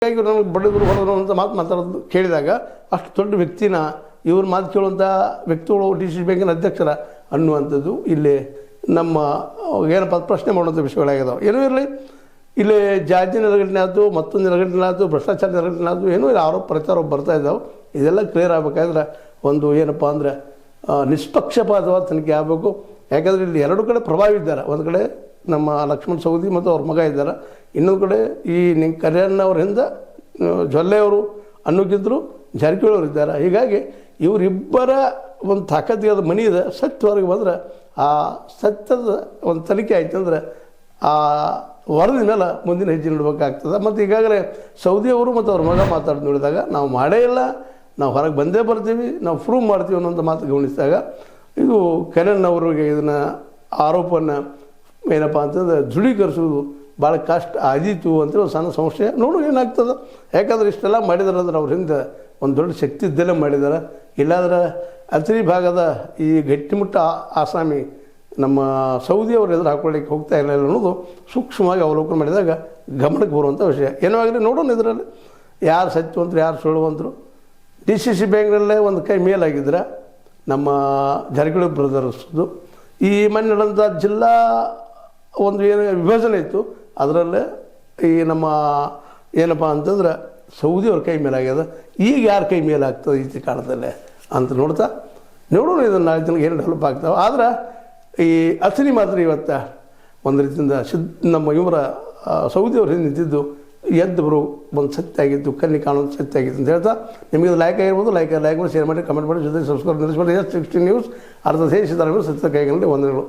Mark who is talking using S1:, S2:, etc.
S1: ಹೀಗಾಗಿ ನನಗೆ ಬಡಿದ್ರು ಹೊಡೆದ್ರು ಅಂತ ಮಾತಾಡೋದು ಕೇಳಿದಾಗ ಅಷ್ಟು ದೊಡ್ಡ ವ್ಯಕ್ತಿನ ಇವ್ರ ಮಾತು ಕೇಳುವಂಥ ವ್ಯಕ್ತಿಗಳು DCC ಬ್ಯಾಂಕಿನ ಅಧ್ಯಕ್ಷರ ಅನ್ನುವಂಥದ್ದು ಇಲ್ಲಿ ನಮ್ಮ ಏನಪ್ಪ ಪ್ರಶ್ನೆ ಮಾಡುವಂಥ ವಿಷಯಗಳಾಗಿದ್ದಾವೆ. ಏನೂ ಇರಲಿ, ಇಲ್ಲಿ ಜಾತಿ ನೆಲಗಟ್ಟನೆ ಆಯ್ತು, ಮತ್ತೊಂದು ನೆಲಗಟ್ಟನೆ ಆಯ್ತು, ಭ್ರಷ್ಟಾಚಾರ ನೆಲಗಟ್ಟನೆ ಆಯ್ತು, ಏನೂ ಇಲ್ಲ, ಆರೋಪ ಪ್ರಚಾರ ಬರ್ತಾ ಇದ್ದಾವೆ. ಇದೆಲ್ಲ ಕ್ಲಿಯರ್ ಆಗಬೇಕಾದ್ರೆ ಒಂದು ಏನಪ್ಪ ಅಂದರೆ ನಿಷ್ಪಕ್ಷಪಾತವಾದ ತನಿಖೆ ಆಗಬೇಕು. ಯಾಕಂದರೆ ಇಲ್ಲಿ ಎರಡು ಕಡೆ ಪ್ರಭಾವಿ ಇದ್ದಾರೆ. ಒಂದು ಕಡೆ ನಮ್ಮ ಲಕ್ಷ್ಮಣ ಸವದಿ ಮತ್ತು ಅವ್ರ ಮಗ ಇದ್ದಾರೆ, ಇನ್ನೊಂದು ಕಡೆ ಈ ಕರಿಯಣ್ಣವರಿಂದ ಜೊಲ್ಲೆಯವರು ಅನ್ನೋಕ್ಕಿಂತಲೂ ಜಾರಕಿಹೊಳಿ ಅವರು ಇದ್ದಾರೆ. ಹೀಗಾಗಿ ಇವರಿಬ್ಬರ ಒಂದು ತಾಕತ್ತಿಗೆ ಮನಿ ಇದೆ. ಸತ್ಯವರೆಗೆ ಬಂದರೆ ಆ ಸತ್ಯದ ಒಂದು ತನಿಖೆ ಆಯ್ತು ಅಂದರೆ ಆ ವರದಿ ಮೇಲೆ ಮುಂದಿನ ಹೆಜ್ಜೆ ನೀಡಬೇಕಾಗ್ತದೆ. ಮತ್ತು ಈಗಾಗಲೇ ಸೌದಿಯವರು ಮತ್ತು ಅವ್ರ ಮಗ ಮಾತಾಡಿ ನೋಡಿದಾಗ ನಾವು ಮಾಡೇ ಇಲ್ಲ, ನಾವು ಹೊರಗೆ ಬಂದೇ ಬರ್ತೀವಿ, ನಾವು ಪ್ರೂವ್ ಮಾಡ್ತೀವಿ ಅನ್ನೋಂಥ ಮಾತು ಗಮನಿಸಿದಾಗ ಇದು ಕರಿಯಣ್ಣವ್ರಿಗೆ ಇದನ್ನು ಆರೋಪವನ್ನು ಏನಪ್ಪ ಅಂತಂದ್ರೆ ದೃಢೀಕರಿಸುವುದು ಭಾಳ ಕಷ್ಟ ಆದೀತು ಅಂತೇಳಿ ಒಂದು ಸಣ್ಣ ಸಂಶಯ. ನೋಡು ಏನಾಗ್ತದೆ. ಯಾಕಂದ್ರೆ ಇಷ್ಟೆಲ್ಲ ಮಾಡಿದಾರೆ ಅಂದ್ರೆ ಅವ್ರ ಹಿಂದೆ ಒಂದು ದೊಡ್ಡ ಶಕ್ತಿ ಇದ್ದಲ್ಲೇ ಮಾಡಿದ್ದಾರೆ. ಇಲ್ಲಾಂದ್ರೆ ಅಥಣಿ ಭಾಗದ ಈ ಗಟ್ಟಿಮುಟ್ಟ ಆಸಾಮಿ ನಮ್ಮ ಸೌದಿಯವರು ಎದುರು ಹಾಕೊಳ್ಳಿಕ್ಕೆ ಹೋಗ್ತಾ ಇಲ್ಲ ಅನ್ನೋದು ಸೂಕ್ಷ್ಮವಾಗಿ ಅವಲೋಕನ ಮಾಡಿದಾಗ ಗಮನಕ್ಕೆ ಬರುವಂಥ ವಿಷಯ. ಏನೋ ಆಗಲಿ ನೋಡೋಣ ಇದರಲ್ಲಿ ಯಾರು ಸತ್ಯವಂತರು ಯಾರು ಸುಳ್ಳುವಂತರು. DCC ಬ್ಯಾಂಕ್ನಲ್ಲೇ ಒಂದು ಕೈ ಮೇಲಾಗಿದ್ರೆ ನಮ್ಮ ಜಾರಕಿಹೊಳಿ ಬ್ರದರ್ಸ್ದು. ಈ ಮೊನ್ನೆ ನಡೆದಂಥ ಜಿಲ್ಲಾ ಒಂದು ಏನು ವಿಭಜನೆ ಇತ್ತು ಅದರಲ್ಲೇ ಈ ನಮ್ಮ ಏನಪ್ಪ ಅಂತಂದ್ರೆ ಸೌದಿಯವ್ರ ಕೈ ಮೇಲಾಗ್ಯದ. ಈಗ ಯಾರ ಕೈ ಮೇಲಾಗ್ತದೆ ಈ ಕಾಲದಲ್ಲೇ ಅಂತ ನೋಡೋಣ ಇದನ್ನು ನಾಳೆ ದಿನ ಏನು ಡೆವಲಪ್ ಆಗ್ತಾವೆ. ಆದ್ರೆ ಈ ಅಥಣಿ ಮಾತ್ರ ಇವತ್ತು ಒಂದು ರೀತಿಯಿಂದ ನಮ್ಮ ಇವರ ಸೌದಿಯವ್ರ ಹಿಂದೆ ನಿಂತಿದ್ದು ಎದ್ದು ಒಂದು ಸತ್ಯ ಆಗಿತ್ತು, ಕಣ್ಣಿ ಕಾಣೋದು ಸತ್ಯ ಆಗಿತ್ತು ಅಂತ ಹೇಳ್ತಾ ನಿಮಗೆ ಲೈಕ್ ಆಗಿರ್ಬೋದು, ಲೈಕ್ ಮಾಡಿ, ಶೇರ್ ಮಾಡಿ, ಕಮೆಂಟ್ ಮಾಡಿ, ಜೊತೆ ಸಬ್ಸ್ಕ್ರೈಬ್ ಮಾಡಿ. S16 ನ್ಯೂಸ್ ಅರ್ಧ ದೇಶದ ಸತ್ಯ ಕೈಗೊಂಡು ವಂದನೆಗಳು.